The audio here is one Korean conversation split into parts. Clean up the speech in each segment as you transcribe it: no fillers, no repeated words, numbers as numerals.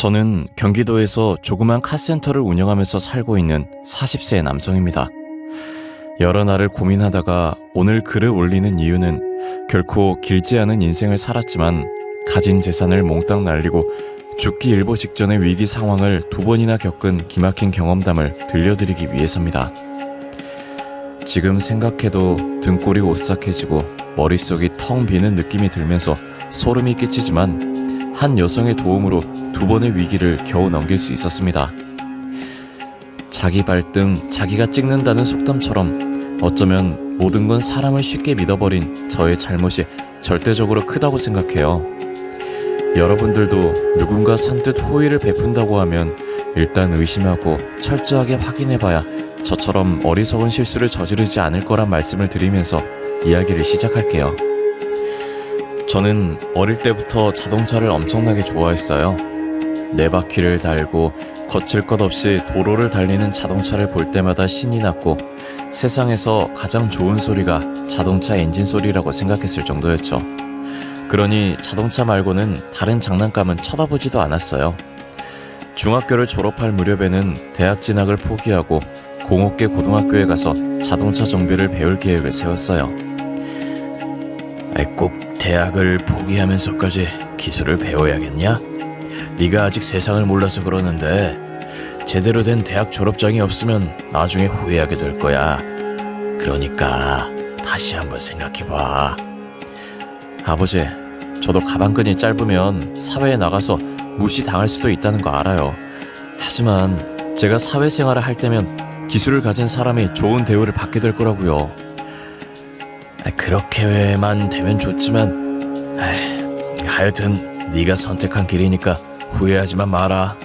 저는 경기도에서 조그만 카센터를 운영하면서 살고 있는 40세의 남성입니다. 여러 날을 고민하다가 오늘 글을 올리는 이유는 결코 길지 않은 인생을 살았지만 가진 재산을 몽땅 날리고 죽기 일보 직전의 위기 상황을 2번이나 겪은 기막힌 경험담을 들려드리기 위해서입니다. 지금 생각해도 등골이 오싹해지고 머릿속이 텅 비는 느낌이 들면서 소름이 끼치지만 한 여성의 도움으로 2번의 위기를 겨우 넘길 수 있었습니다. 자기 발등 자기가 찍는다는 속담처럼 어쩌면 모든 건 사람을 쉽게 믿어버린 저의 잘못이 절대적으로 크다고 생각해요. 여러분들도 누군가 선뜻 호의를 베푼다고 하면 일단 의심하고 철저하게 확인해봐야 저처럼 어리석은 실수를 저지르지 않을 거란 말씀을 드리면서 이야기를 시작할게요. 저는 어릴 때부터 자동차를 엄청나게 좋아했어요. 4바퀴를 달고 거칠 것 없이 도로를 달리는 자동차를 볼 때마다 신이 났고 세상에서 가장 좋은 소리가 자동차 엔진 소리라고 생각했을 정도였죠. 그러니 자동차 말고는 다른 장난감은 쳐다보지도 않았어요. 중학교를 졸업할 무렵에는 대학 진학을 포기하고 공업계 고등학교에 가서 자동차 정비를 배울 계획을 세웠어요. 꼭 대학을 포기하면서까지 기술을 배워야겠냐? 네가 아직 세상을 몰라서 그러는데 제대로 된 대학 졸업장이 없으면 나중에 후회하게 될 거야. 그러니까 다시 한번 생각해봐. 아버지, 저도 가방끈이 짧으면 사회에 나가서 무시당할 수도 있다는 거 알아요. 하지만 제가 사회생활을 할 때면 기술을 가진 사람이 좋은 대우를 받게 될 거라고요. 그렇게만 되면 좋지만 하여튼 네가 선택한 길이니까 후회하지만 마라.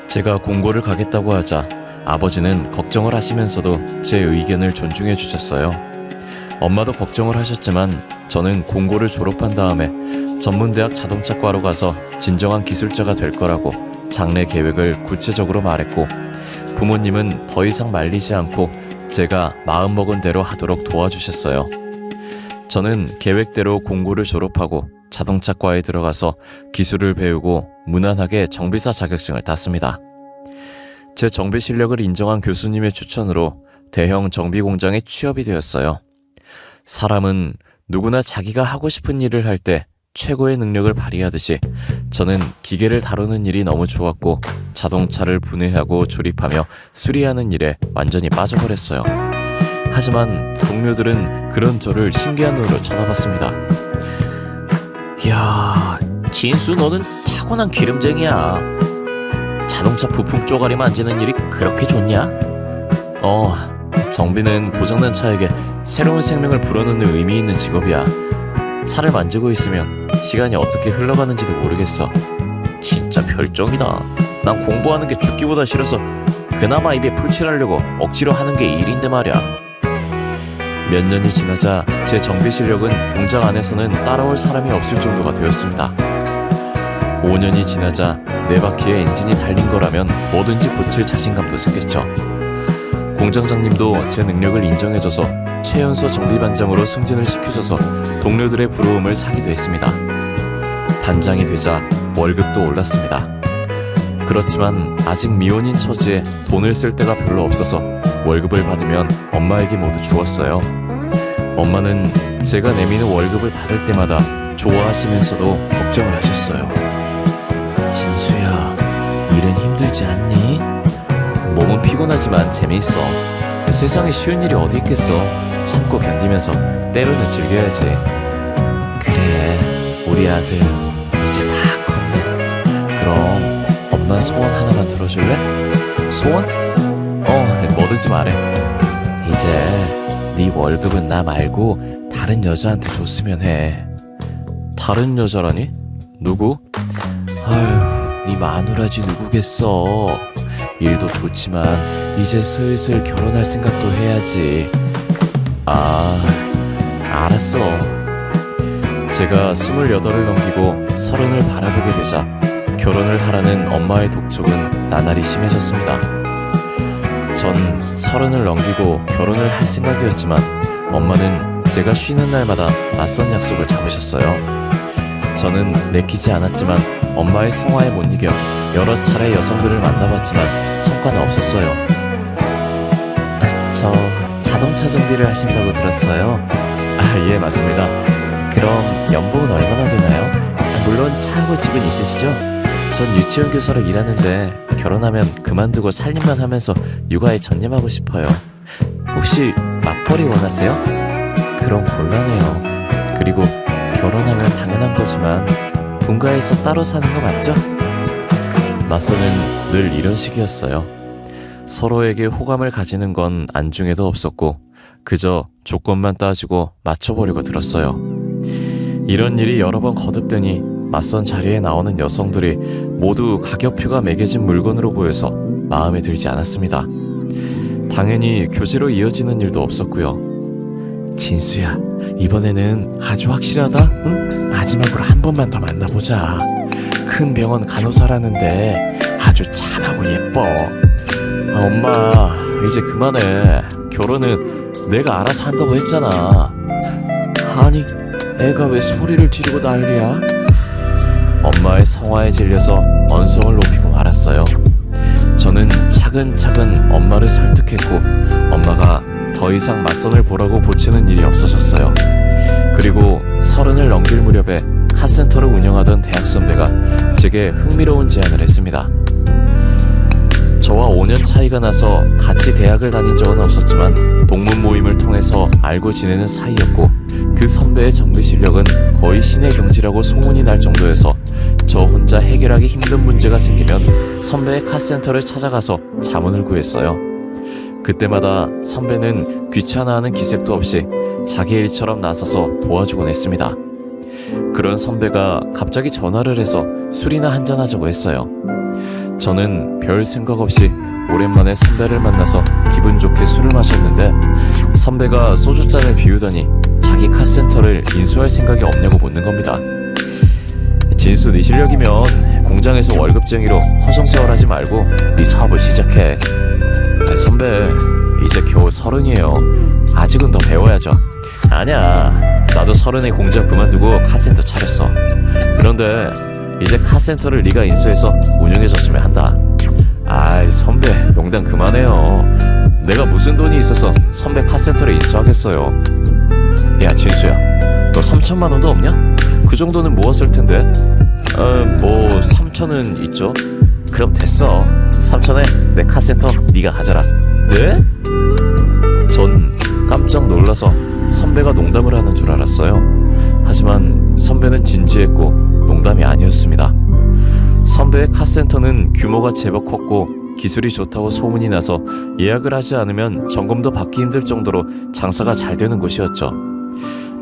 제가 공고를 가겠다고 하자 아버지는 걱정을 하시면서도 제 의견을 존중해 주셨어요. 엄마도 걱정을 하셨지만 저는 공고를 졸업한 다음에 전문대학 자동차과로 가서 진정한 기술자가 될 거라고 장래 계획을 구체적으로 말했고 부모님은 더 이상 말리지 않고 제가 마음먹은 대로 하도록 도와주셨어요. 저는 계획대로 공고를 졸업하고 자동차과에 들어가서 기술을 배우고 무난하게 정비사 자격증을 땄습니다. 제 정비 실력을 인정한 교수님의 추천으로 대형 정비 공장에 취업이 되었어요. 사람은 누구나 자기가 하고 싶은 일을 할 때 최고의 능력을 발휘하듯이 저는 기계를 다루는 일이 너무 좋았고 자동차를 분해하고 조립하며 수리하는 일에 완전히 빠져버렸어요. 하지만 동료들은 그런 저를 신기한 눈으로 쳐다봤습니다. 이야, 진수 너는 타고난 기름쟁이야. 자동차 부품 쪼가리 만지는 일이 그렇게 좋냐? 정비는 고장난 차에게 새로운 생명을 불어넣는 의미 있는 직업이야. 차를 만지고 있으면 시간이 어떻게 흘러가는지도 모르겠어. 진짜 별종이다. 난 공부하는 게 죽기보다 싫어서 그나마 입에 풀칠하려고 억지로 하는 게 일인데 말이야. 몇 년이 지나자 제 정비 실력은 공장 안에서는 따라올 사람이 없을 정도가 되었습니다. 5년이 지나자 4바퀴의 엔진이 달린 거라면 뭐든지 고칠 자신감도 생겼죠. 공장장님도 제 능력을 인정해줘서 최연소 정비반장으로 승진을 시켜줘서 동료들의 부러움을 사기도 했습니다. 반장이 되자 월급도 올랐습니다. 그렇지만 아직 미혼인 처지에 돈을 쓸 데가 별로 없어서 월급을 받으면 엄마에게 모두 주었어요. 엄마는 제가 내미는 월급을 받을 때마다 좋아하시면서도 걱정을 하셨어요. 진수야, 일은 힘들지 않니? 몸은 피곤하지만 재미있어. 세상에 쉬운 일이 어디 있겠어. 참고 견디면서 때로는 즐겨야지. 그래, 우리 아들 이제 다 컸네. 그럼 엄마 소원 하나만 들어줄래? 소원? 뭐든지 말해. 이제 네 월급은 나 말고 다른 여자한테 줬으면 해. 다른 여자라니? 누구? 아휴, 네 마누라지 누구겠어. 일도 좋지만 이제 슬슬 결혼할 생각도 해야지. 알았어. 제가 28을 넘기고 30을 바라보게 되자 결혼을 하라는 엄마의 독촉은 나날이 심해졌습니다. 전 30을 넘기고 결혼을 할 생각이었지만 엄마는 제가 쉬는 날마다 낯선 약속을 잡으셨어요. 저는 내키지 않았지만 엄마의 성화에 못 이겨 여러 차례 여성들을 만나봤지만 성과는 없었어요. 저 자동차 정비를 하신다고 들었어요. 예, 맞습니다. 그럼 연봉은 얼마나 되나요? 물론 차하고 집은 있으시죠? 전 유치원 교사로 일하는데 결혼하면 그만두고 살림만 하면서 육아에 전념하고 싶어요. 혹시 맞벌이 원하세요? 그럼 곤란해요. 그리고 결혼하면 당연한 거지만 분가해서 따로 사는 거 맞죠? 맞서는 늘 이런 식이었어요. 서로에게 호감을 가지는 건 안중에도 없었고 그저 조건만 따지고 맞춰보려고 들었어요. 이런 일이 여러 번 거듭되니 맞선 자리에 나오는 여성들이 모두 가격표가 매겨진 물건으로 보여서 마음에 들지 않았습니다. 당연히 교제로 이어지는 일도 없었고요. 진수야, 이번에는 아주 확실하다? 응? 마지막으로 한 번만 더 만나보자. 큰 병원 간호사라는데 아주 참하고 예뻐. 엄마, 이제 그만해. 결혼은 내가 알아서 한다고 했잖아. 아니, 애가 왜 소리를 지르고 난리야? 엄마의 성화에 질려서 언성을 높이고 말았어요. 저는 차근차근 엄마를 설득했고 엄마가 더 이상 맞선을 보라고 보채는 일이 없어졌어요. 그리고 30을 넘길 무렵에 카센터를 운영하던 대학 선배가 제게 흥미로운 제안을 했습니다. 저와 5년 차이가 나서 같이 대학을 다닌 적은 없었지만 동문 모임을 통해서 알고 지내는 사이였고 그 선배의 정비 실력은 거의 신의 경지라고 소문이 날 정도여서 저 혼자 해결하기 힘든 문제가 생기면 선배의 카센터를 찾아가서 자문을 구했어요. 그때마다 선배는 귀찮아하는 기색도 없이 자기 일처럼 나서서 도와주곤 했습니다. 그런 선배가 갑자기 전화를 해서 술이나 한잔하자고 했어요. 저는 별 생각 없이 오랜만에 선배를 만나서 기분 좋게 술을 마셨는데 선배가 소주잔을 비우더니 자기 카센터를 인수할 생각이 없냐고 묻는 겁니다. 진수, 네 실력이면 공장에서 월급쟁이로 허송세월하지 말고 네 사업을 시작해. 선배, 이제 겨우 30이에요. 아직은 더 배워야죠. 아니야, 나도 30에 공장 그만두고 카센터 차렸어. 그런데 이제 카센터를 네가 인수해서 운영해줬으면 한다. 아이 선배, 농담 그만해요. 내가 무슨 돈이 있어서 선배 카센터를 인수하겠어요. 야 진수야, 너 3천만 원도 없냐? 그 정도는 모았을 텐데. 뭐 3천은 있죠. 그럼 됐어. 3천에 내 카센터 네가 가져라. 네? 전 깜짝 놀라서 선배가 농담을 하는 줄 알았어요. 하지만 선배는 진지했고 농담이 아니었습니다. 선배의 카센터는 규모가 제법 컸고 기술이 좋다고 소문이 나서 예약을 하지 않으면 점검도 받기 힘들 정도로 장사가 잘 되는 곳이었죠.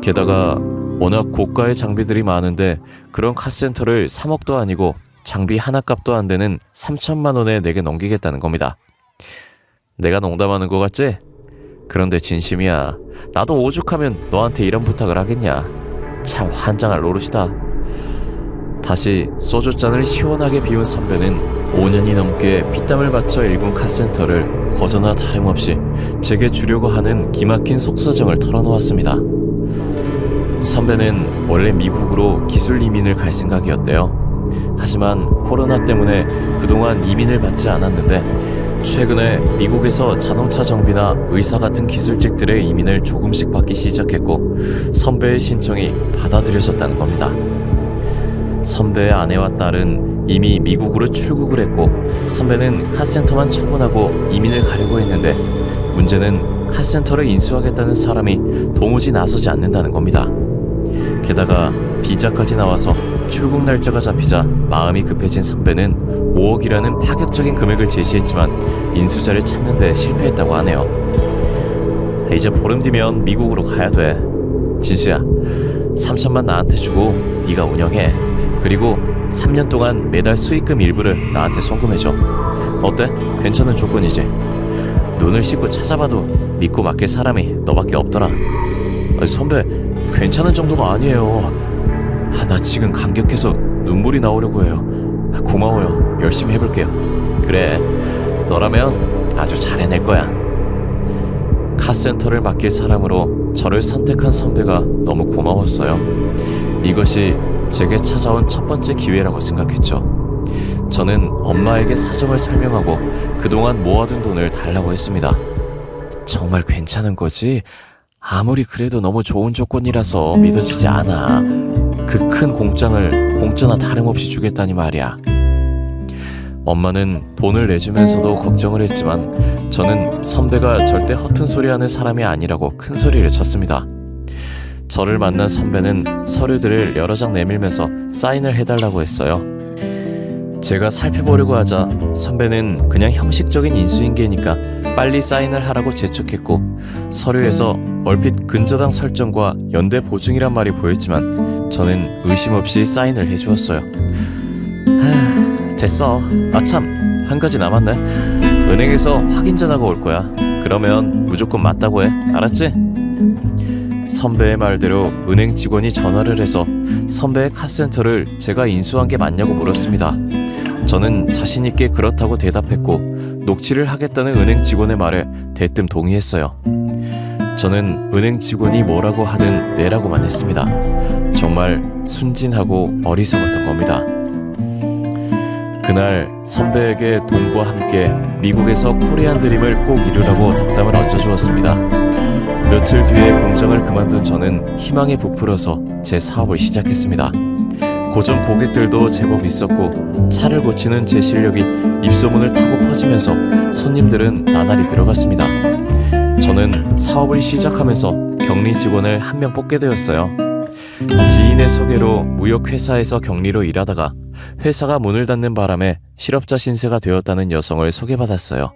게다가 워낙 고가의 장비들이 많은데 그런 카센터를 3억도 아니고 장비 하나 값도 안 되는 3천만 원에 내게 넘기겠다는 겁니다. 내가 농담하는 거 같지? 그런데 진심이야. 나도 오죽하면 너한테 이런 부탁을 하겠냐. 참 환장할 노릇이다. 다시 소주잔을 시원하게 비운 선배는 5년이 넘게 피땀을 바쳐 일군 카센터를 거저나 다름없이 제게 주려고 하는 기막힌 속사정을 털어놓았습니다. 선배는 원래 미국으로 기술 이민을 갈 생각이었대요. 하지만 코로나 때문에 그동안 이민을 받지 않았는데 최근에 미국에서 자동차 정비나 의사 같은 기술직들의 이민을 조금씩 받기 시작했고 선배의 신청이 받아들여졌다는 겁니다. 선배의 아내와 딸은 이미 미국으로 출국을 했고 선배는 카센터만 처분하고 이민을 가려고 했는데 문제는 카센터를 인수하겠다는 사람이 도무지 나서지 않는다는 겁니다. 게다가 비자까지 나와서 출국 날짜가 잡히자 마음이 급해진 선배는 5억이라는 파격적인 금액을 제시했지만 인수자를 찾는 데 실패했다고 하네요. 이제 보름 뒤면 미국으로 가야 돼. 진수야, 3천만 나한테 주고 네가 운영해. 그리고 3년 동안 매달 수익금 일부를 나한테 송금해줘. 어때? 괜찮은 조건이지? 눈을 씻고 찾아봐도 믿고 맡길 사람이 너밖에 없더라. 선배, 괜찮은 정도가 아니에요. 나 지금 감격해서 눈물이 나오려고 해요. 고마워요. 열심히 해볼게요. 그래, 너라면 아주 잘 해낼 거야. 카센터를 맡길 사람으로 저를 선택한 선배가 너무 고마웠어요. 이것이 제게 찾아온 첫 번째 기회라고 생각했죠. 저는 엄마에게 사정을 설명하고 그동안 모아둔 돈을 달라고 했습니다. 정말 괜찮은 거지? 아무리 그래도 너무 좋은 조건이라서 믿어지지 않아. 그 큰 공장을 공짜나 다름없이 주겠다니 말이야. 엄마는 돈을 내주면서도 걱정을 했지만 저는 선배가 절대 허튼 소리하는 사람이 아니라고 큰 소리를 쳤습니다. 저를 만난 선배는 서류들을 여러 장 내밀면서 사인을 해달라고 했어요. 제가 살펴보려고 하자 선배는 그냥 형식적인 인수인계니까 빨리 사인을 하라고 재촉했고, 서류에서 얼핏 근저당 설정과 연대 보증이란 말이 보였지만 저는 의심 없이 사인을 해주었어요. 됐어. 아참, 한 가지 남았네. 은행에서 확인 전화가 올 거야. 그러면 무조건 맞다고 해. 알았지? 선배의 말대로 은행 직원이 전화를 해서 선배의 카센터를 제가 인수한 게 맞냐고 물었습니다. 저는 자신있게 그렇다고 대답했고 녹취를 하겠다는 은행 직원의 말에 대뜸 동의했어요. 저는 은행 직원이 뭐라고 하든 내라고만 했습니다. 정말 순진하고 어리석었던 겁니다. 그날 선배에게 돈과 함께 미국에서 코리안 드림을 꼭 이루라고 덕담을 얹어주었습니다. 며칠 뒤에 공장을 그만둔 저는 희망에 부풀어서 제 사업을 시작했습니다. 고정 고객들도 제법 있었고 차를 고치는 제 실력이 입소문을 타고 퍼지면서 손님들은 나날이 늘어갔습니다. 저는 사업을 시작하면서 격리 직원을 한 명 뽑게 되었어요. 지인의 소개로 무역회사에서 격리로 일하다가 회사가 문을 닫는 바람에 실업자 신세가 되었다는 여성을 소개받았어요.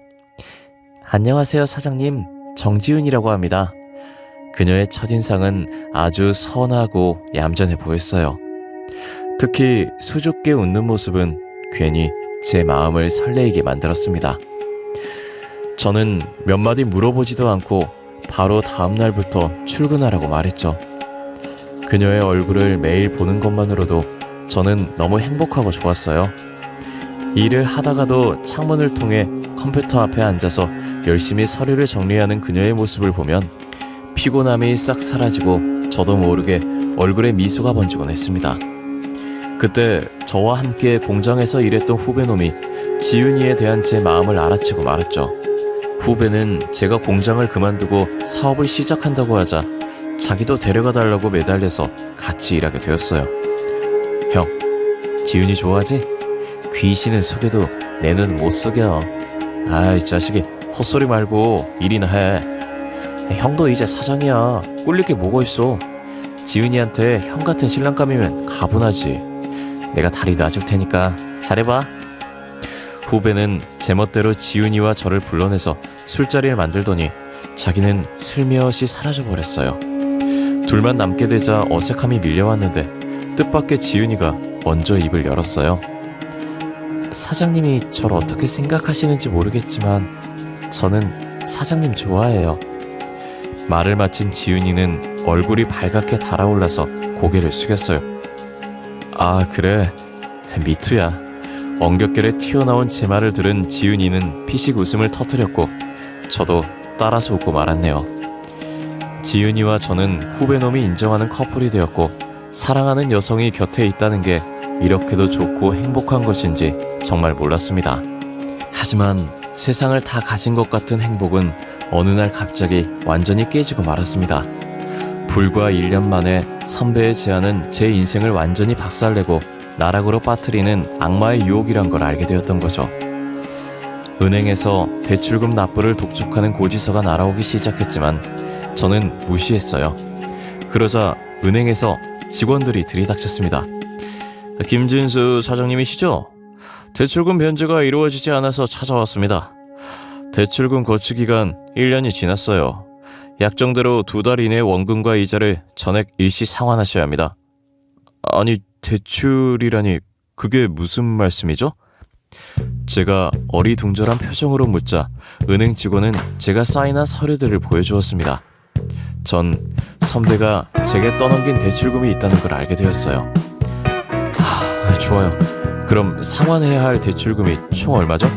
안녕하세요 사장님, 정지훈이라고 합니다. 그녀의 첫인상은 아주 선하고 얌전해 보였어요. 특히 수줍게 웃는 모습은 괜히 제 마음을 설레이게 만들었습니다. 저는 몇 마디 물어보지도 않고 바로 다음 날부터 출근하라고 말했죠. 그녀의 얼굴을 매일 보는 것만으로도 저는 너무 행복하고 좋았어요. 일을 하다가도 창문을 통해 컴퓨터 앞에 앉아서 열심히 서류를 정리하는 그녀의 모습을 보면 피곤함이 싹 사라지고 저도 모르게 얼굴에 미소가 번지곤 했습니다. 그때 저와 함께 공장에서 일했던 후배놈이 지윤이에 대한 제 마음을 알아채고 말았죠. 후배는 제가 공장을 그만두고 사업을 시작한다고 하자 자기도 데려가 달라고 매달려서 같이 일하게 되었어요. 형, 지윤이 좋아하지? 귀신은 속여도 내 눈은 못 속여. 아이 자식이 헛소리 말고 일이나 해. 형도 이제 사장이야. 꿀릴 게 뭐가 있어. 지윤이한테 형 같은 신랑감이면 가분하지. 내가 다리 놔줄 테니까 잘해봐. 후배는 제멋대로 지윤이와 저를 불러내서 술자리를 만들더니 자기는 슬며시 사라져버렸어요. 둘만 남게 되자 어색함이 밀려왔는데 뜻밖의 지윤이가 먼저 입을 열었어요. 사장님이 저를 어떻게 생각하시는지 모르겠지만 저는 사장님 좋아해요. 말을 마친 지윤이는 얼굴이 발갛게 달아올라서 고개를 숙였어요. 아 그래, 미투야. 엉겹결에 튀어나온 제 말을 들은 지윤이는 피식 웃음을 터뜨렸고 저도 따라서 웃고 말았네요. 지윤이와 저는 후배놈이 인정하는 커플이 되었고 사랑하는 여성이 곁에 있다는 게 이렇게도 좋고 행복한 것인지 정말 몰랐습니다. 하지만 세상을 다 가진 것 같은 행복은 어느 날 갑자기 완전히 깨지고 말았습니다. 불과 1년 만에 선배의 제안은 제 인생을 완전히 박살내고 나락으로 빠뜨리는 악마의 유혹이란 걸 알게 되었던 거죠. 은행에서 대출금 납부를 독촉하는 고지서가 날아오기 시작했지만 저는 무시했어요. 그러자 은행에서 직원들이 들이닥쳤습니다. 김진수 사장님이시죠? 대출금 변제가 이루어지지 않아서 찾아왔습니다. 대출금 거치 기간 1년이 지났어요. 약정대로 2달 이내 원금과 이자를 전액 일시 상환하셔야 합니다. 아니 대출이라니 그게 무슨 말씀이죠? 제가 어리둥절한 표정으로 묻자 은행 직원은 제가 사인한 서류들을 보여주었습니다. 전 선배가 제게 떠넘긴 대출금이 있다는 걸 알게 되었어요. 좋아요. 그럼 상환해야 할 대출금이 총 얼마죠?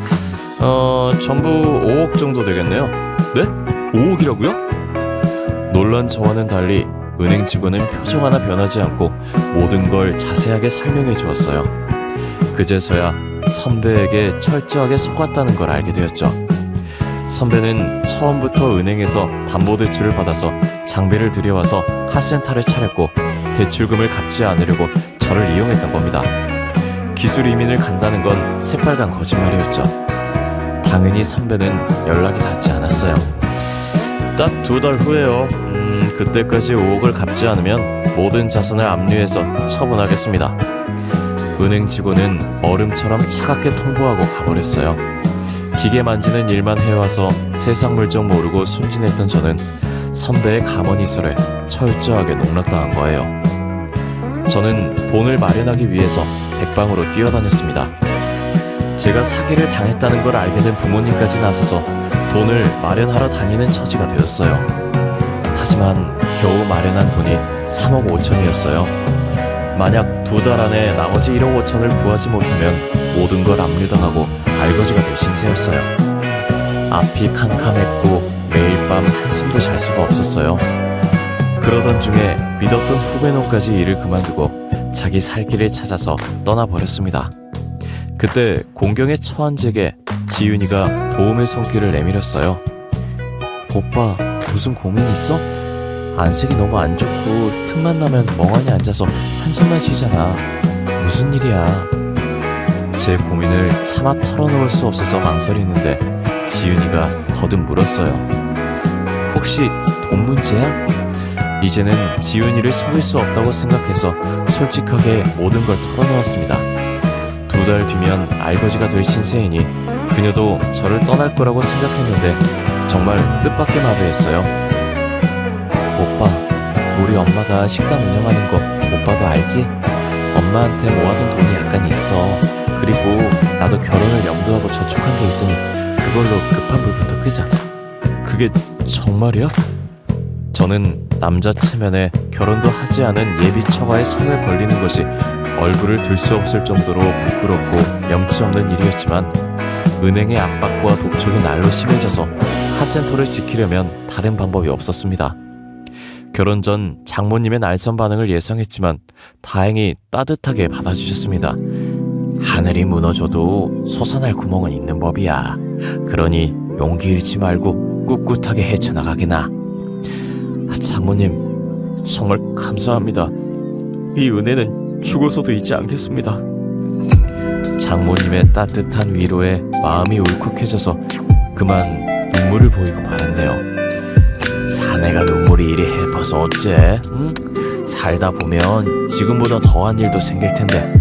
전부 5억 정도 되겠네요. 네? 5억이라고요? 놀란 저와는 달리 은행 직원은 표정 하나 변하지 않고 모든 걸 자세하게 설명해 주었어요. 그제서야 선배에게 철저하게 속았다는 걸 알게 되었죠. 선배는 처음부터 은행에서 담보대출을 받아서 장비를 들여와서 카센터를 차렸고 대출금을 갚지 않으려고 저를 이용했던 겁니다. 기술 이민을 간다는 건 새빨간 거짓말이었죠. 당연히 선배는 연락이 닿지 않았어요. 딱 2달 후에요. 그때까지 5억을 갚지 않으면 모든 자산을 압류해서 처분하겠습니다. 은행 직원은 얼음처럼 차갑게 통보하고 가버렸어요. 기계 만지는 일만 해와서 세상 물정 모르고 순진했던 저는 선배의 가머니설에 철저하게 농락당한 거예요. 저는 돈을 마련하기 위해서 백방으로 뛰어다녔습니다. 제가 사기를 당했다는 걸 알게 된 부모님까지 나서서 돈을 마련하러 다니는 처지가 되었어요. 하지만 겨우 마련한 돈이 3억 5천이었어요. 만약 2달 안에 나머지 1억 5천을 구하지 못하면 모든 걸 압류당하고 알거지가 될 신세였어요. 앞이 캄캄했고 매일 밤 한숨도 잘 수가 없었어요. 그러던 중에 믿었던 후배놈까지 일을 그만두고 자기 살 길을 찾아서 떠나버렸습니다. 그때 공경에 처한 제게 지윤이가 도움의 손길을 내밀었어요. 오빠, 무슨 고민 있어? 안색이 너무 안 좋고 틈만 나면 멍하니 앉아서 한숨만 쉬잖아. 무슨 일이야? 제 고민을 차마 털어놓을 수 없어서 망설이는데 지윤이가 거듭 물었어요. 혹시 돈 문제야? 이제는 지윤이를 속일 수 없다고 생각해서 솔직하게 모든 걸 털어놓았습니다. 2달 뒤면 알거지가 될 신세이니 그녀도 저를 떠날 거라고 생각했는데 정말 뜻밖의 말을 했어요. 오빠, 우리 엄마가 식당 운영하는 거 오빠도 알지? 엄마한테 모아둔 돈이 약간 있어. 그리고 나도 결혼을 염두하고 저축한 게 있으니 그걸로 급한 불부터 끄자. 그게 정말이야? 저는 남자 체면에 결혼도 하지 않은 예비 처가의 손을 벌리는 것이 얼굴을 들 수 없을 정도로 부끄럽고 염치 없는 일이었지만 은행의 압박과 독촉이 날로 심해져서 카센터를 지키려면 다른 방법이 없었습니다. 결혼 전 장모님의 날선 반응을 예상했지만 다행히 따뜻하게 받아주셨습니다. 하늘이 무너져도 솟아날 구멍은 있는 법이야. 그러니 용기 잃지 말고 꿋꿋하게 헤쳐나가게나. 장모님, 정말 감사합니다. 이 은혜는 죽어서도 잊지 않겠습니다. 장모님의 따뜻한 위로에 마음이 울컥해져서 그만 눈물을 보이고 말았네요. 사내가 눈물이 이리 해퍼서 어째? 응? 살다 보면 지금보다 더한 일도 생길 텐데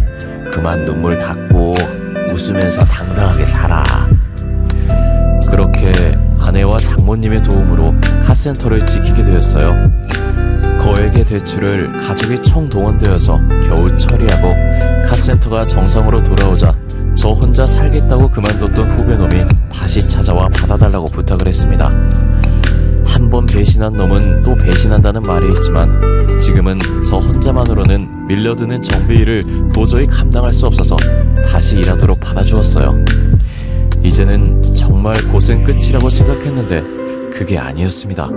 그만 눈물 닦고 웃으면서 당당하게 살아. 그렇게 아내와 장모님의 도움으로 카센터를 지키게 되었어요. 거액의 대출을 가족이 총동원되어서 겨우 처리하고 카센터가 정상으로 돌아오자 저 혼자 살겠다고 그만뒀던 후배놈이 다시 찾아와 받아달라고 부탁을 했습니다. 한 번 배신한 놈은 또 배신한다는 말이 있지만 지금은 저 혼자만으로는 밀려드는 정비일을 도저히 감당할 수 없어서 다시 일하도록 받아주었어요. 이제는 정말 고생 끝이라고 생각했는데 그게 아니었습니다.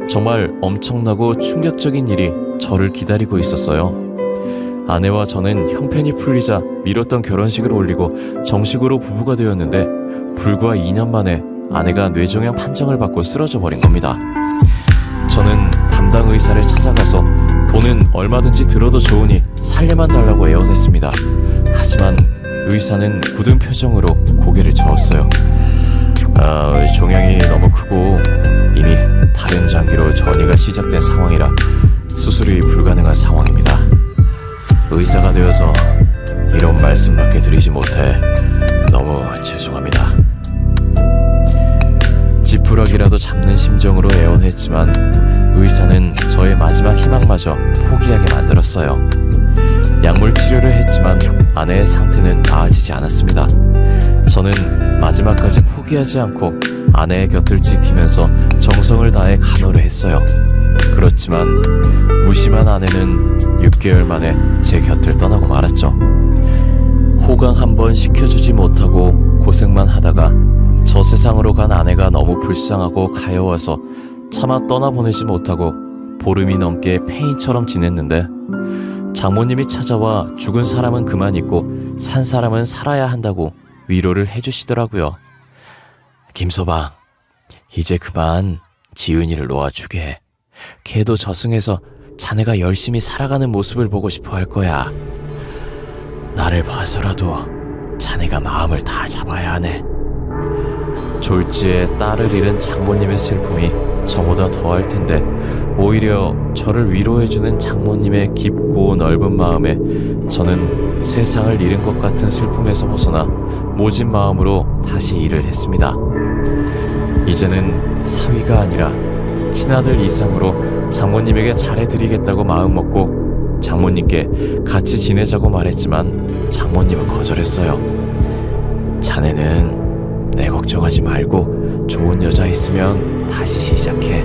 정말 엄청나고 충격적인 일이 저를 기다리고 있었어요. 아내와 저는 형편이 풀리자 미뤘던 결혼식을 올리고 정식으로 부부가 되었는데 불과 2년 만에 아내가 뇌종양 판정을 받고 쓰러져 버린 겁니다. 저는 담당 의사를 찾아가서 돈은 얼마든지 들어도 좋으니 살려만 달라고 애원했습니다. 하지만 의사는 굳은 표정으로 고개를 저었어요. 종양이 너무 크고 이미 다른 장기로 전이가 시작된 상황이라 수술이 불가능한 상황입니다. 의사가 되어서 이런 말씀밖에 드리지 못해 너무 죄송합니다. 지푸라기라도 잡는 심정으로 애원했지만 의사는 저의 마지막 희망마저 포기하게 만들었어요. 약물 치료를 했지만 아내의 상태는 나아지지 않았습니다. 저는 마지막까지 포기하지 않고 아내의 곁을 지키면서 정성을 다해 간호를 했어요. 그렇지만 무심한 아내는 6개월 만에 제 곁을 떠나고 말았죠. 호강 한번 시켜주지 못하고 고생만 하다가 저 세상으로 간 아내가 너무 불쌍하고 가여워서 차마 떠나보내지 못하고 보름이 넘게 폐인처럼 지냈는데 장모님이 찾아와 죽은 사람은 그만 있고 산 사람은 살아야 한다고 위로를 해주시더라고요. 김서방, 이제 그만 지은이를 놓아주게. 걔도 저승에서 자네가 열심히 살아가는 모습을 보고 싶어 할 거야. 나를 봐서라도 자네가 마음을 다 잡아야 하네. 졸지에 딸을 잃은 장모님의 슬픔이 저보다 더할 텐데 오히려 저를 위로해주는 장모님의 깊고 넓은 마음에 저는 세상을 잃은 것 같은 슬픔에서 벗어나 모진 마음으로 다시 일을 했습니다. 이제는 사위가 아니라 친아들 이상으로 장모님에게 잘해드리겠다고 마음먹고 장모님께 같이 지내자고 말했지만 장모님은 거절했어요. 자네는 내 걱정하지 말고 좋은 여자 있으면 다시 시작해.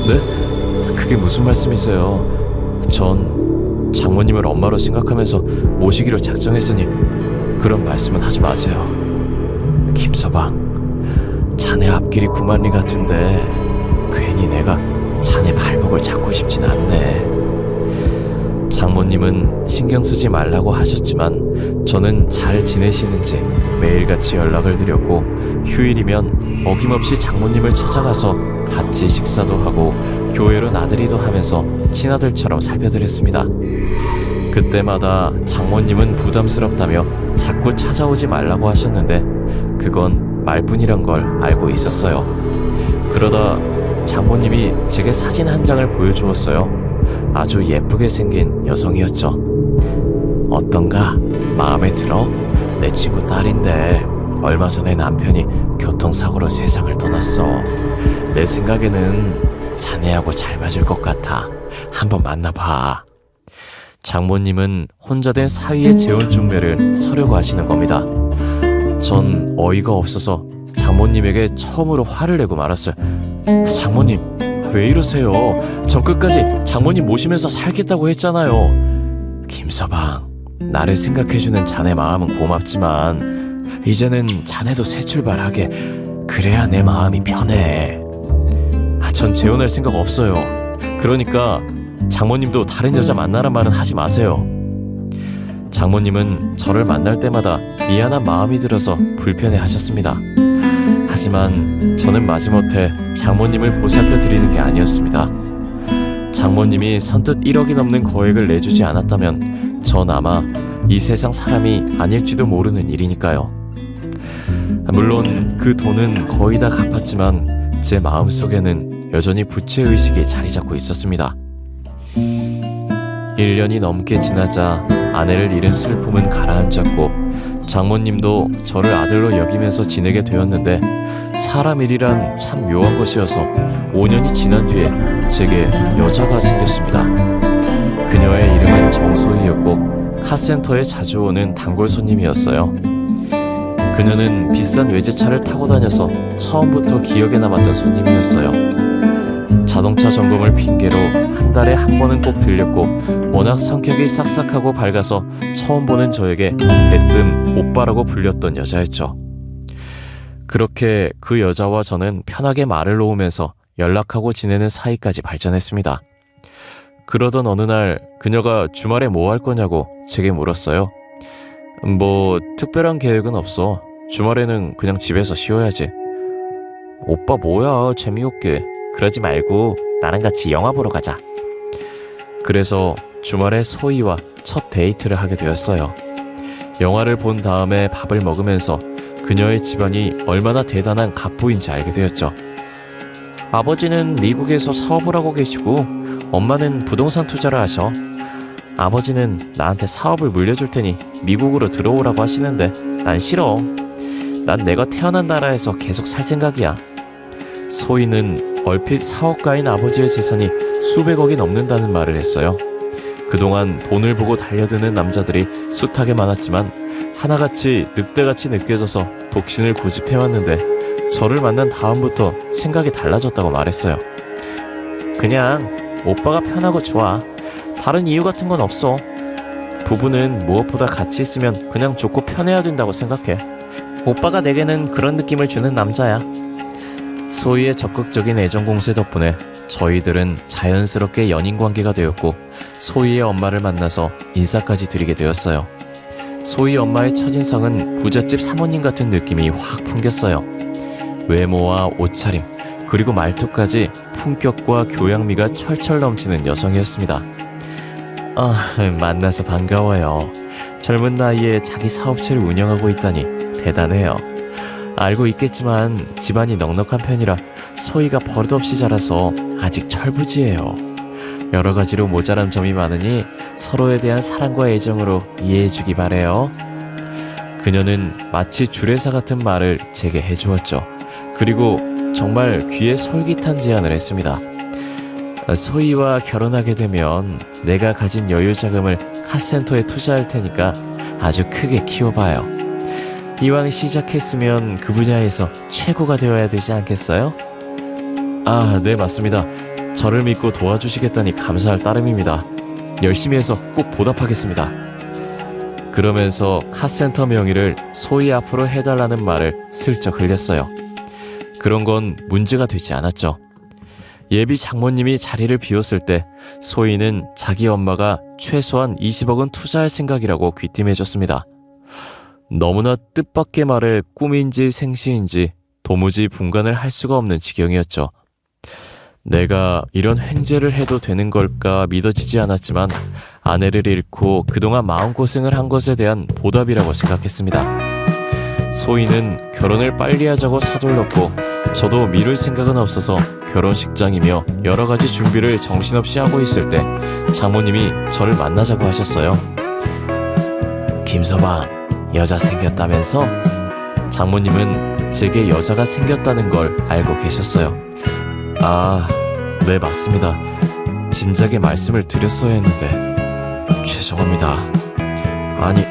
네? 그게 무슨 말씀이세요? 전 장모님을 엄마로 생각하면서 모시기로 작정했으니 그런 말씀은 하지 마세요. 김서방, 자네 앞길이 구만리 같은데 괜히 내가 자네 발목을 잡고 싶진 않네. 장모님은 신경 쓰지 말라고 하셨지만 저는 잘 지내시는지 매일같이 연락을 드렸고 휴일이면 어김없이 장모님을 찾아가서 같이 식사도 하고 교회로 나들이도 하면서 친아들처럼 살펴드렸습니다. 그때마다 장모님은 부담스럽다며 자꾸 찾아오지 말라고 하셨는데 그건 말뿐이란 걸 알고 있었어요. 그러다 장모님이 제게 사진 한 장을 보여주었어요. 아주 예쁘게 생긴 여성이었죠. 어떤가? 마음에 들어? 내 친구 딸인데 얼마 전에 남편이 교통사고로 세상을 떠났어. 내 생각에는 자네하고 잘 맞을 것 같아. 한번 만나봐. 장모님은 혼자 된 사위의 재혼 중매를 서려고 하시는 겁니다. 전 어이가 없어서 장모님에게 처음으로 화를 내고 말았어요. 장모님, 왜 이러세요? 전 끝까지 장모님 모시면서 살겠다고 했잖아요. 김서방, 나를 생각해주는 자네 마음은 고맙지만 이제는 자네도 새 출발하게. 그래야 내 마음이 편해. 전 재혼할 생각 없어요. 그러니까 장모님도 다른 여자 만나란 말은 하지 마세요. 장모님은 저를 만날 때마다 미안한 마음이 들어서 불편해 하셨습니다. 하지만 저는 마지못해 장모님을 보살펴 드리는 게 아니었습니다. 장모님이 선뜻 1억이 넘는 거액을 내주지 않았다면 전 아마 이 세상 사람이 아닐지도 모르는 일이니까요. 물론 그 돈은 거의 다 갚았지만 제 마음속에는 여전히 부채의식이 자리 잡고 있었습니다. 1년이 넘게 지나자 아내를 잃은 슬픔은 가라앉았고 장모님도 저를 아들로 여기면서 지내게 되었는데 사람 일이란 참 묘한 것이어서 5년이 지난 뒤에 제게 여자가 생겼습니다. 그녀의 이름은 정소희였고 카센터에 자주 오는 단골 손님이었어요. 그녀는 비싼 외제차를 타고 다녀서 처음부터 기억에 남았던 손님이었어요. 자동차 점검을 핑계로 한 달에 한 번은 꼭 들렸고 워낙 성격이 싹싹하고 밝아서 처음 보는 저에게 대뜸 오빠라고 불렸던 여자였죠. 그렇게 그 여자와 저는 편하게 말을 놓으면서 연락하고 지내는 사이까지 발전했습니다. 그러던 어느 날 그녀가 주말에 뭐 할 거냐고 제게 물었어요. 뭐 특별한 계획은 없어. 주말에는 그냥 집에서 쉬어야지. 오빠 뭐야, 재미없게. 그러지 말고 나랑 같이 영화 보러 가자. 그래서 주말에 소희와 첫 데이트를 하게 되었어요. 영화를 본 다음에 밥을 먹으면서 그녀의 집안이 얼마나 대단한 갑부인지 알게 되었죠. 아버지는 미국에서 사업을 하고 계시고 엄마는 부동산 투자를 하셔. 아버지는 나한테 사업을 물려줄 테니 미국으로 들어오라고 하시는데 난 싫어. 난 내가 태어난 나라에서 계속 살 생각이야. 소희는 얼핏 사업가인 아버지의 재산이 수백억이 넘는다는 말을 했어요. 그동안 돈을 보고 달려드는 남자들이 숱하게 많았지만 하나같이 늑대같이 느껴져서 독신을 고집해왔는데 저를 만난 다음부터 생각이 달라졌다고 말했어요. 그냥 오빠가 편하고 좋아. 다른 이유 같은 건 없어. 부부는 무엇보다 같이 있으면 그냥 좋고 편해야 된다고 생각해. 오빠가 내게는 그런 느낌을 주는 남자야. 소희의 적극적인 애정 공세 덕분에 저희들은 자연스럽게 연인 관계가 되었고 소희의 엄마를 만나서 인사까지 드리게 되었어요. 소희 엄마의 첫인상은 부잣집 사모님 같은 느낌이 확 풍겼어요. 외모와 옷차림 그리고 말투까지 품격과 교양미가 철철 넘치는 여성이었습니다. 만나서 반가워요. 젊은 나이에 자기 사업체를 운영하고 있다니 대단해요. 알고 있겠지만 집안이 넉넉한 편이라 소희가 버릇없이 자라서 아직 철부지예요. 여러 가지로 모자란 점이 많으니 서로에 대한 사랑과 애정으로 이해해주기 바래요. 그녀는 마치 주례사 같은 말을 제게 해주었죠. 그리고 정말 귀에 솔깃한 제안을 했습니다. 소희와 결혼하게 되면 내가 가진 여유 자금을 카센터에 투자할 테니까 아주 크게 키워봐요. 이왕 시작했으면 그 분야에서 최고가 되어야 되지 않겠어요? 네, 맞습니다. 저를 믿고 도와주시겠다니 감사할 따름입니다. 열심히 해서 꼭 보답하겠습니다. 그러면서 카센터 명의를 소희 앞으로 해달라는 말을 슬쩍 흘렸어요. 그런 건 문제가 되지 않았죠. 예비 장모님이 자리를 비웠을 때 소희는 자기 엄마가 최소한 20억은 투자할 생각이라고 귀띔해줬습니다. 너무나 뜻밖의 말에 꿈인지 생시인지 도무지 분간을 할 수가 없는 지경이었죠. 내가 이런 횡재를 해도 되는 걸까 믿어지지 않았지만 아내를 잃고 그동안 마음고생을 한 것에 대한 보답이라고 생각했습니다. 소희는 결혼을 빨리 하자고 서둘렀고 저도 미룰 생각은 없어서 결혼식장이며 여러 가지 준비를 정신없이 하고 있을 때 장모님이 저를 만나자고 하셨어요. 김서방, 여자 생겼다면서? 장모님은 제게 여자가 생겼다는 걸 알고 계셨어요. 네, 맞습니다. 진작에 말씀을 드렸어야 했는데 죄송합니다. 아니,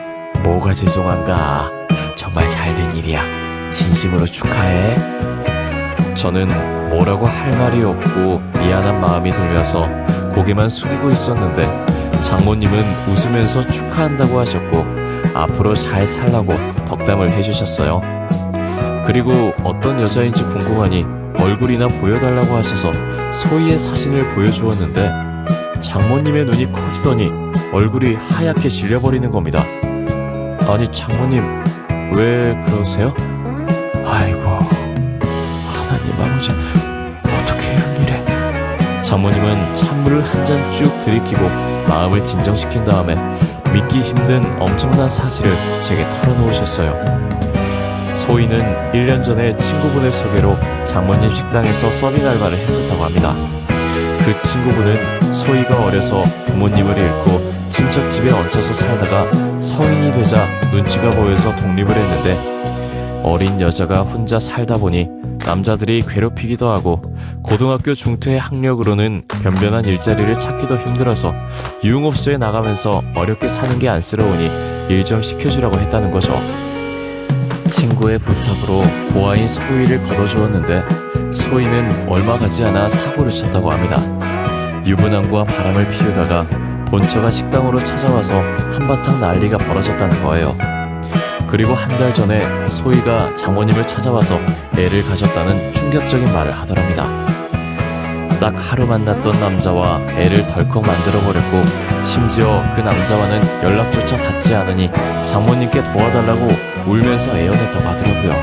뭐가 죄송한가? 정말 잘된 일이야. 진심으로 축하해. 저는 뭐라고 할 말이 없고 미안한 마음이 들면서 고개만 숙이고 있었는데 장모님은 웃으면서 축하한다고 하셨고 앞으로 잘 살라고 덕담을 해주셨어요. 그리고 어떤 여자인지 궁금하니 얼굴이나 보여달라고 하셔서 소희의 사진을 보여주었는데 장모님의 눈이 커지더니 얼굴이 하얗게 질려버리는 겁니다. 아니, 장모님 왜 그러세요? 아이고, 하나님 아버지, 어떻게 이런 일에. 장모님은 찬물을 한 잔 쭉 들이키고 마음을 진정시킨 다음에 믿기 힘든 엄청난 사실을 제게 털어놓으셨어요. 소희는 1년 전에 친구분의 소개로 장모님 식당에서 서빙 알바를 했었다고 합니다. 그 친구분은 소희가 어려서 부모님을 잃고 친척 집에 얹혀서 살다가 성인이 되자 눈치가 보여서 독립을 했는데 어린 여자가 혼자 살다 보니 남자들이 괴롭히기도 하고 고등학교 중퇴의 학력으로는 변변한 일자리를 찾기도 힘들어서 유흥업소에 나가면서 어렵게 사는 게 안쓰러우니 일 좀 시켜주라고 했다는 거죠. 친구의 부탁으로 고아인 소희를 걷어주었는데 소희는 얼마 가지 않아 사고를 쳤다고 합니다. 유부남과 바람을 피우다가 본처가 식당으로 찾아와서 한바탕 난리가 벌어졌다는 거예요. 그리고 한 달 전에 소희가 장모님을 찾아와서 애를 가졌다는 충격적인 말을 하더랍니다. 딱 하루 만났던 남자와 애를 덜컥 만들어버렸고 심지어 그 남자와는 연락조차 닿지 않으니 장모님께 도와달라고 울면서 애원했다고 하더라고요.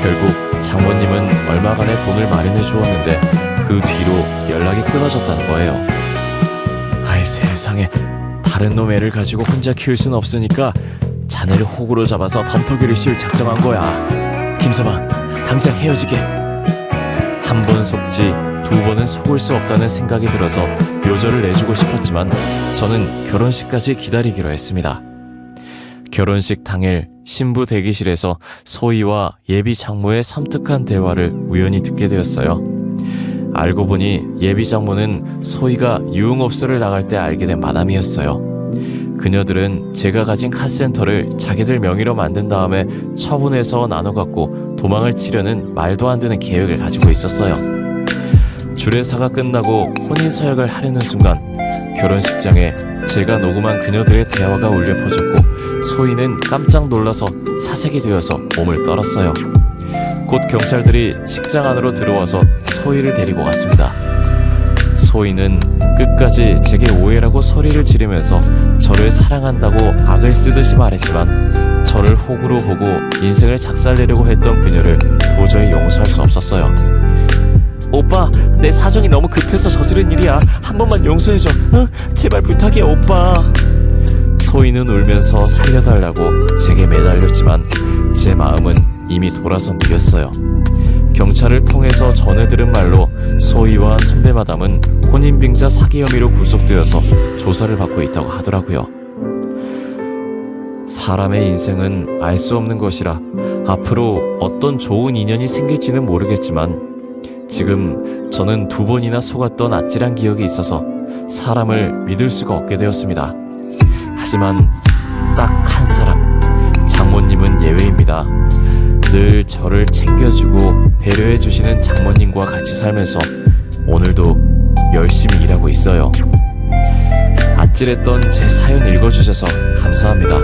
결국 장모님은 얼마간의 돈을 마련해 주었는데 그 뒤로 연락이 끊어졌다는 거예요. 아이 세상에, 다른 놈 애를 가지고 혼자 키울 순 없으니까 자네를 호구로 잡아서 덤터기를 씌울 작정한 거야. 김서방, 당장 헤어지게. 한 번 속지 두 번은 속을 수 없다는 생각이 들어서 요절을 내주고 싶었지만 저는 결혼식까지 기다리기로 했습니다. 결혼식 당일 신부 대기실에서 소희와 예비 장모의 섬뜩한 대화를 우연히 듣게 되었어요. 알고 보니 예비 장모는 소희가 유흥업소를 나갈 때 알게 된 마담이었어요. 그녀들은 제가 가진 카센터를 자기들 명의로 만든 다음에 처분해서 나눠 갖고 도망을 치려는 말도 안 되는 계획을 가지고 있었어요. 주례사가 끝나고 혼인서약을 하려는 순간 결혼식장에 제가 녹음한 그녀들의 대화가 울려 퍼졌고 소희는 깜짝 놀라서 사색이 되어서 몸을 떨었어요. 곧 경찰들이 식장 안으로 들어와서 소희를 데리고 갔습니다. 소희는 끝까지 제게 오해라고 소리를 지르면서 저를 사랑한다고 악을 쓰듯이 말했지만 저를 호구로 보고 인생을 작살내려고 했던 그녀를 도저히 용서할 수 없었어요. 오빠, 내 사정이 너무 급해서 저지른 일이야. 한 번만 용서해줘. 응? 제발 부탁이야, 오빠. 소희는 울면서 살려달라고 제게 매달렸지만 제 마음은 이미 돌아선 뒤였어요. 경찰을 통해서 전해 들은 말로 소희와 선배 마담은 혼인빙자 사기 혐의로 구속되어서 조사를 받고 있다고 하더라고요. 사람의 인생은 알 수 없는 것이라 앞으로 어떤 좋은 인연이 생길지는 모르겠지만 지금 저는 2번이나 속았던 아찔한 기억이 있어서 사람을 믿을 수가 없게 되었습니다. 하지만 딱 한 사람, 장모님은 예외입니다. 늘 저를 챙겨주고 배려해주시는 장모님과 같이 살면서 오늘도 열심히 일하고 있어요. 아찔했던 제 사연 읽어주셔서 감사합니다.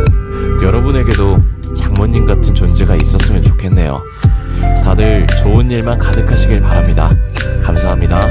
여러분에게도 장모님 같은 존재가 있었으면 좋겠네요. 다들 좋은 일만 가득하시길 바랍니다. 감사합니다.